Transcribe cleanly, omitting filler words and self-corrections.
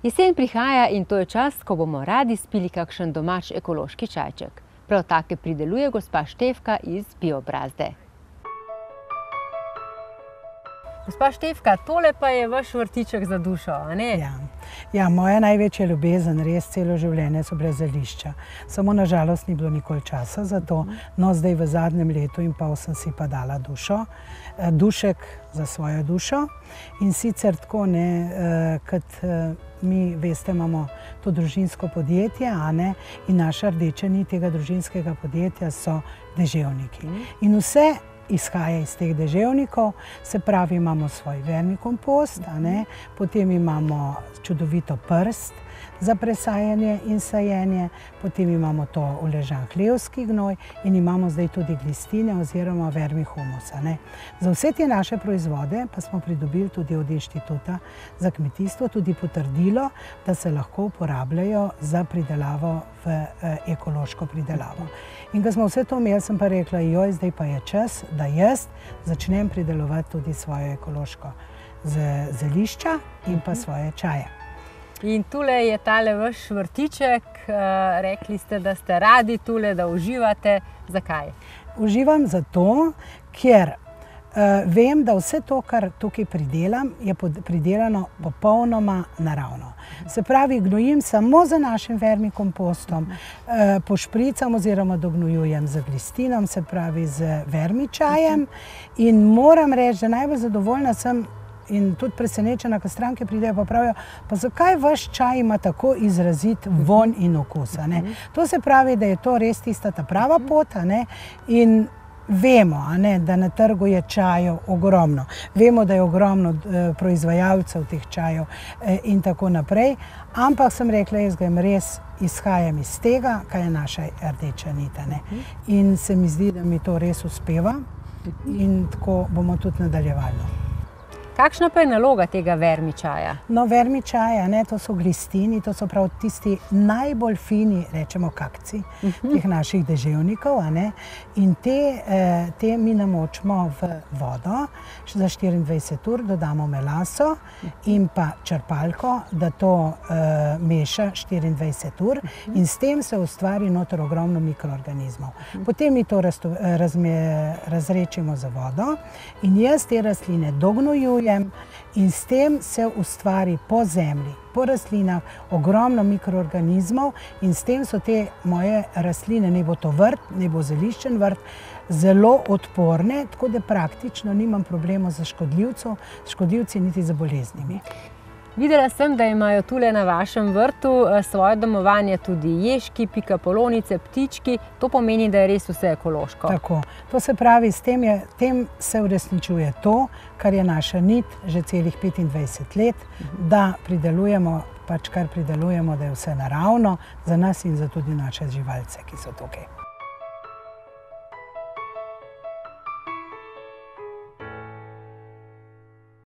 Jesen prihaja in to je čas, ko bomo radi spili kakšen domač ekološki čajček. Prav take prideluje gospa Štefka iz Biobrazde. Gospa Štefka, tole pa je vaš vrtiček za dušo, a ne? Ja, moja največja ljubezen, res celo življenje so bile zelišča. Samo na žalost ni bilo nikoli časa za to. No, zdaj v zadnjem letu in pol sem si pa dala dušek za svojo dušo. In sicer tako, kot mi veste, imamo to družinsko podjetje, a ne? In naša rdeča nit tega družinskega podjetja so deževniki. In vse izhaja iz teh deževnikov, se pravi, imamo svoj vermikompost, potem imamo čudovito prst za presajanje in sajenje, potem imamo to uležan hlevski gnoj in imamo zdaj tudi glistine oziroma vermihumus. Za vse te naše proizvode pa smo pridobili tudi od Inštituta za kmetijstvo tudi potrdilo, da se lahko uporabljajo za pridelavo v ekološko pridelavo. In ko smo vse to imeli, sem pa rekla, joj, zdaj pa je čas, da jaz začnem pridelovati tudi svoje ekološko zelišča in pa svoje čaje. In tule je tale vaš vrtiček, rekli ste, da ste radi tule, da uživate. Zakaj? Uživam zato, ker vem, da vse to, kar tukaj pridelam, je pridelano popolnoma naravno. Se pravi, gnojim samo z našim vermikompostom, pošpricam oziroma dognojujem z glistinom, se pravi z vermičajem. In moram reči, da najbolj zadovoljna sem in tudi presenečena, ko stranke pridejo pa pravijo, pa zakaj vaš čaj ima tako izrazit vonj in okus. To se pravi, da je to res tista ta prava pot, in vemo, da na trgu je čajev ogromno. Vemo, da je ogromno proizvajalcev teh čajev in tako naprej. Ampak sem rekla, jaz res izhajam iz tega, kaj je naša rdeča nit. In se mi zdi, da mi to res uspeva in tako bomo tudi nadaljevali. Kakšna pa je naloga tega vermičaja? No, vermičaja, to so glistini, to so prav tisti najbolj fini, rečemo, kakci teh naših deževnikov. In te mi namočimo v vodo za 24 ur, dodamo melaso in pa črpalko, da to meša 24 ur in s tem se ustvari noter ogromno mikroorganizmov. Potem mi to razrečimo za vodo in jaz te rastline dognojujem in s tem se ustvari po zemlji, po rastlinah ogromno mikroorganizmov in s tem so te moje rastline, ne bo to vrt, ne bo zeliščen vrt, zelo odporne, tako da praktično nimam problemov z škodljivci niti z boleznimi. Videla sem, da imajo tule na vašem vrtu svoje domovanje tudi ježki, pikapolonice, ptički. To pomeni, da je res vse ekološko. Tako. To se pravi, s tem se uresničuje to, kar je naša nit že celih 25 let, da pridelujemo, kar pridelujemo, da je vse naravno za nas in za tudi naše živalce, ki so tukaj.